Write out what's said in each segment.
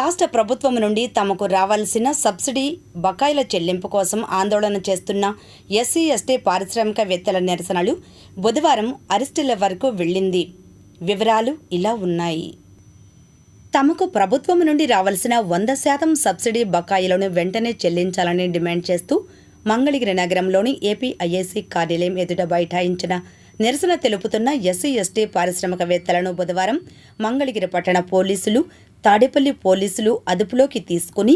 రాష్ట్ర ప్రభుత్వం నుండి తమకు రావాల్సిన సబ్సిడీ బకాయిల చెల్లింపు కోసం ఆందోళన చేస్తున్న ఎస్సీ ఎస్టీ పారిశ్రామికవేత్తల నిరసనలు బుధవారం అరెస్టుల వరకు వెళ్ళింది. వివరాలు ఇలా ఉన్నాయి. తమకు ప్రభుత్వం నుండి రావాల్సిన 100% సబ్సిడీ బకాయిలను వెంటనే చెల్లించాలని డిమాండ్ చేస్తూ మంగళగిరి నగరంలోని ఏపీఐఏసీ కార్యాలయం ఎదుట బైఠాయించిన నిరసన తెలుపుతున్న ఎస్సీ ఎస్టీ పారిశ్రామికవేత్తలను బుధవారం మంగళగిరి పట్టణ పోలీసులు, తాడేపల్లి పోలీసులు అదుపులోకి తీసుకుని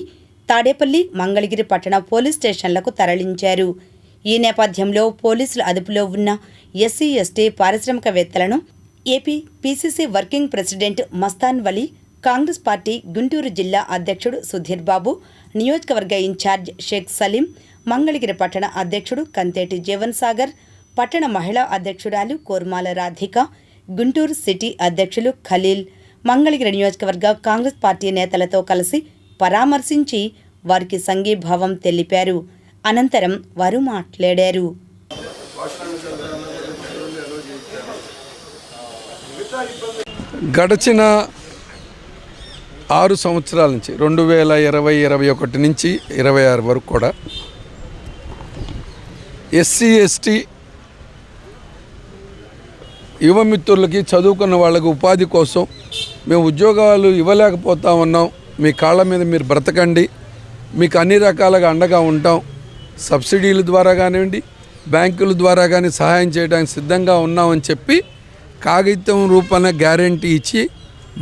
తాడేపల్లి, మంగళగిరి పట్టణ పోలీస్ స్టేషన్లకు తరలించారు. ఈ నేపథ్యంలో పోలీసుల అదుపులో ఉన్న ఎస్సీ ఎస్టీ పారిశ్రామికవేత్తలను AP PCC working president Mastan Vali, Congress party Guntur జిల్లా అధ్యక్షుడు సుధీర్ బాబు, నియోజకవర్గ ఇన్ఛార్జ్ షేక్ సలీం, మంగళగిరి పట్టణ అధ్యక్షుడు కంతేటి జీవన్ సాగర్, పట్టణ మహిళా అధ్యక్షురాలు కోర్మాల రాధిక, గుంటూరు సిటీ అధ్యక్షులు ఖలీల్, మంగళగిరి నియోజకవర్గ కాంగ్రెస్ పార్టీ నేతలతో కలిసి పరామర్శించి వారికి సంఘీభావం తెలిపారు. అనంతరం వారు మాట్లాడారు. గడిచిన 6 సంవత్సరాల నుంచి 2020-21 నుంచి 26 వరకు కూడా ఎస్సీ ఎస్టీ యువమిత్రులకి, చదువుకున్న వాళ్ళకి ఉపాధి కోసం మేము ఉద్యోగాలు ఇవ్వలేకపోతా ఉన్నాం, మీ కాళ్ళ మీద మీరు బ్రతకండి, మీకు అన్ని రకాలుగా అండగా ఉంటాం, సబ్సిడీల ద్వారా కానివ్వండి, బ్యాంకుల ద్వారా కానీ సహాయం చేయడానికి సిద్ధంగా ఉన్నామని చెప్పి కాగితం రూపాన గ్యారెంటీ ఇచ్చి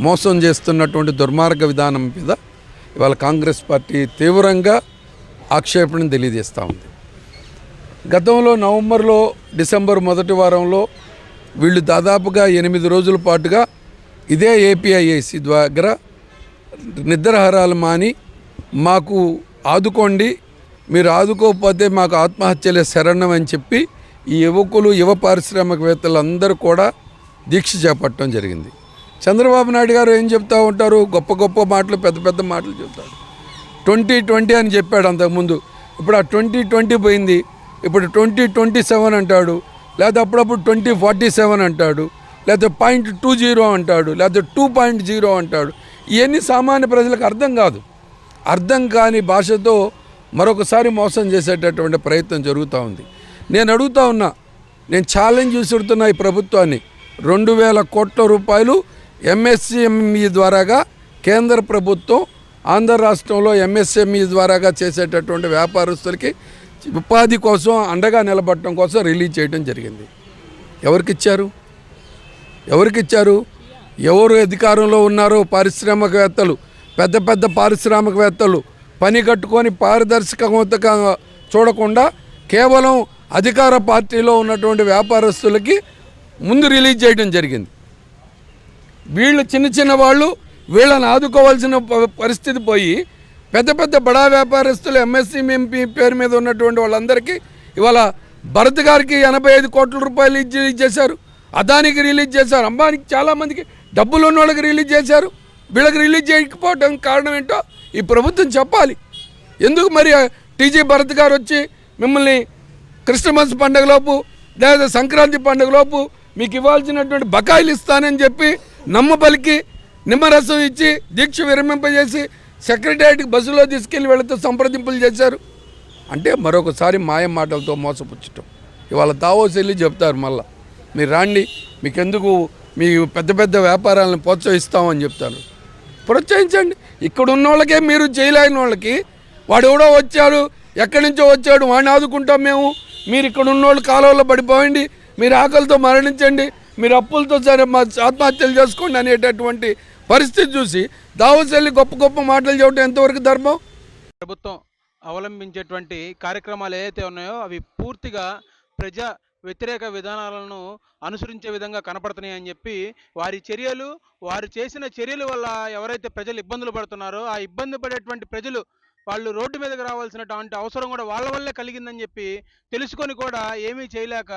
మోసం చేస్తున్నటువంటి దుర్మార్గ విధానం మీద ఇవాళ కాంగ్రెస్ పార్టీ తీవ్రంగా ఆక్షేపణ తెలియజేస్తూ ఉంది. గతంలో నవంబర్లో, డిసెంబర్ మొదటి వారంలో వీళ్ళు దాదాపుగా 8 రోజుల పాటుగా ఇదే ఏపీఐఏసీ దగ్గర నిద్రాహారాలు మాని మాకు ఆదుకోండి, మీరు ఆదుకోకపోతే మాకు ఆత్మహత్యలే శరణం అని చెప్పి ఈ యువకులు, యువ పారిశ్రామికవేత్తలందరూ కూడా దీక్ష చేపట్టడం జరిగింది. చంద్రబాబు నాయుడు గారు ఏం చెప్తూ ఉంటారు? గొప్ప గొప్ప మాటలు, పెద్ద పెద్ద మాటలు చెప్తాడు. 2020 అని చెప్పాడు అంతకుముందు. ఇప్పుడు ఆ 2020 పోయింది, ఇప్పుడు 2027 అంటాడు, లేదా అప్పుడప్పుడు 2047 అంటాడు, లేదా 0.20 అంటాడు, లేదా 2.0 అంటాడు. ఇవన్నీ సామాన్య ప్రజలకు అర్థం కాదు. అర్థం కాని భాషతో మరొకసారి మోసం చేసేటటువంటి ప్రయత్నం జరుగుతూ ఉంది. నేను అడుగుతా ఉన్నా, నేను ఛాలెంజ్ విసురుతున్నా ఈ ప్రభుత్వాన్ని. 2000 కోట్ల రూపాయలు ఎంఎస్ఎంఈ ద్వారాగా కేంద్ర ప్రభుత్వం ఆంధ్ర రాష్ట్రంలో ఎంఎస్ఎంఈ ద్వారాగా చేసేటటువంటి వ్యాపారస్తులకి ఉపాధి కోసం, అండగా నిలబడటం కోసం రిలీజ్ చేయడం జరిగింది. ఎవరికిచ్చారు? ఎవరు అధికారంలో ఉన్నారో పారిశ్రామికవేత్తలు, పెద్ద పెద్ద పారిశ్రామికవేత్తలు పని కట్టుకొని పారదర్శకంగా చూడకుండా కేవలం అధికార పార్టీలో ఉన్నటువంటి వ్యాపారస్తులకి ముందు రిలీజ్ చేయడం జరిగింది. వీళ్ళు చిన్న వాళ్ళు వీళ్ళని ఆదుకోవాల్సిన పరిస్థితి పోయి పెద్ద పెద్ద బడా వ్యాపారస్తులు ఎంఎస్ఎంఈ పేరు మీద ఉన్నటువంటి వాళ్ళందరికీ ఇవాళ భరత్ గారికి 85 కోట్ల రూపాయలు రిలీజ్ చేశారు, అదానికి రిలీజ్ చేశారు, అంబానీకి చాలామందికి డబ్బులు ఉన్న వాళ్ళకి రిలీజ్ చేశారు. వీళ్ళకి రిలీజ్ చేయకపోవడం కారణం ఏంటో ఈ ప్రభుత్వం చెప్పాలి. ఎందుకు మరి టీజీ భరత్ గారు వచ్చి మిమ్మల్ని క్రిస్మస్ పండుగలోపు లేదా సంక్రాంతి పండుగలోపు మీకు ఇవ్వాల్సినటువంటి బకాయిలు ఇస్తానని చెప్పి నమ్మబలికి నిమ్మరసం ఇచ్చి దీక్ష విరమింపజేసి సెక్రటేరియట్కి బస్సులో తీసుకెళ్ళి వీళ్ళతో సంప్రదింపులు చేశారు అంటే మరొకసారి మాయ మాటలతో మోసపుచ్చటం. ఇవాళ దావోస్ వెళ్ళి చెప్తారు, మళ్ళీ మీరు రాండి, మీకెందుకు మీ పెద్ద పెద్ద వ్యాపారాలను ప్రోత్సహిస్తామని చెప్తారు. ప్రోత్సహించండి. ఇక్కడ ఉన్న వాళ్ళకే మీరు చేయలేని వాళ్ళకి వాడు ఎవడో వచ్చాడు, ఎక్కడి నుంచో వచ్చాడు, వాడిని ఆదుకుంటాం మేము, మీరు ఇక్కడ ఉన్నోళ్ళు కాలువలో పడిపోయండి, మీరు ఆకలితో మరణించండి, మీరు అప్పులతో సరే మా ఆత్మహత్యలు చేసుకోండి అనేటటువంటి పరిస్థితి చూసి దావోస్ వెళ్ళి గొప్ప గొప్ప మాటలు చెప్పడం ఎంతవరకు ధర్మం? ప్రభుత్వం అవలంబించేటువంటి కార్యక్రమాలు ఏవైతే ఉన్నాయో అవి పూర్తిగా ప్రజా వ్యతిరేక విధానాలను అనుసరించే విధంగా కనపడుతున్నాయి అని చెప్పి వారు చేసిన చర్యల వల్ల ఎవరైతే ప్రజలు ఇబ్బందులు పడుతున్నారో ఆ ఇబ్బంది పడేటువంటి ప్రజలు వాళ్ళు రోడ్డు మీదకి రావాల్సినటువంటి అవసరం కూడా వాళ్ళ వల్లే కలిగిందని చెప్పి తెలుసుకొని కూడా ఏమీ చేయలేక,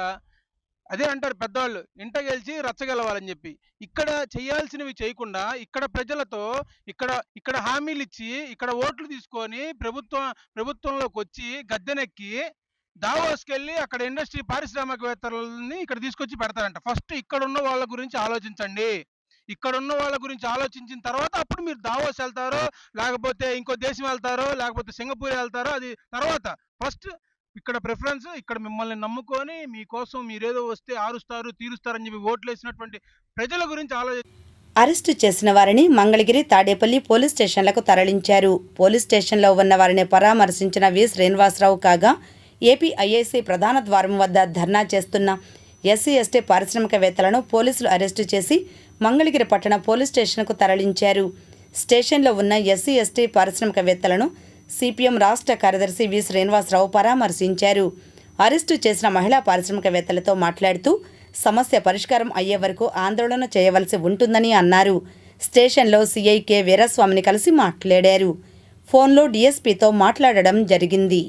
అదే అంటారు పెద్దవాళ్ళు, ఇంట గెలిచి రచ్చగెలవాలని చెప్పి ఇక్కడ చేయాల్సినవి చేయకుండా ఇక్కడ ప్రజలతో ఇక్కడ హామీలు ఇచ్చి ఇక్కడ ఓట్లు తీసుకొని ప్రభుత్వంలోకి వచ్చి గద్దెనెక్కి దావోస్కి వెళ్ళి అక్కడ ఇండస్ట్రీ పారిశ్రామికవేత్తలని ఇక్కడ తీసుకొచ్చి పెడతారంట. ఫస్ట్ ఇక్కడ ఉన్న వాళ్ళ గురించి ఆలోచించండి. ఇక్కడ ఉన్న వాళ్ళ గురించి ఆలోచించిన తర్వాత అప్పుడు మీరు దావోస్ వెళ్తారో, లేకపోతే ఇంకో దేశం వెళ్తారో, లేకపోతే సింగపూర్ వెళ్తారో అది తర్వాత. ఫస్ట్ ఇక్కడ ప్రిఫరెన్స్ ఇక్కడ మిమ్మల్ని నమ్ముకొని మీకోసం మీరేదో వస్తే ఆరుస్తారు, తీరుస్తారని చెప్పి ఓట్లేసినటువంటి ప్రజల గురించి అరెస్టు చేసిన వారిని మంగళగిరి, తాడేపల్లి పోలీస్ స్టేషన్లకు తరలించారు. పోలీస్ స్టేషన్లో ఉన్న వారిని పరామర్శించిన వి శ్రీనివాసరావు కాగా, ఏపీ ఐఐసీ ప్రధాన ద్వారం వద్ద ధర్నా చేస్తున్న ఎస్సీ ఎస్టీ పారిశ్రామికవేత్తలను పోలీసులు అరెస్టు చేసి మంగళగిరి పట్టణ పోలీస్ స్టేషన్కు తరలించారు. స్టేషన్లో ఉన్న ఎస్సీ ఎస్టీ పారిశ్రామికవేత్తలను సిపిఎం రాష్ట్ర కార్యదర్శి వి శ్రీనివాసరావు పరామర్శించారు. అరెస్టు చేసిన మహిళా పారిశ్రామికవేత్తలతో మాట్లాడుతూ సమస్య పరిష్కారం అయ్యే వరకు ఆందోళన చేయవలసి ఉంటుందని అన్నారు. స్టేషన్లో సిఐ కె వీరస్వామిని కలిసి మాట్లాడారు. ఫోన్లో డీఎస్పీతో మాట్లాడడం జరిగింది.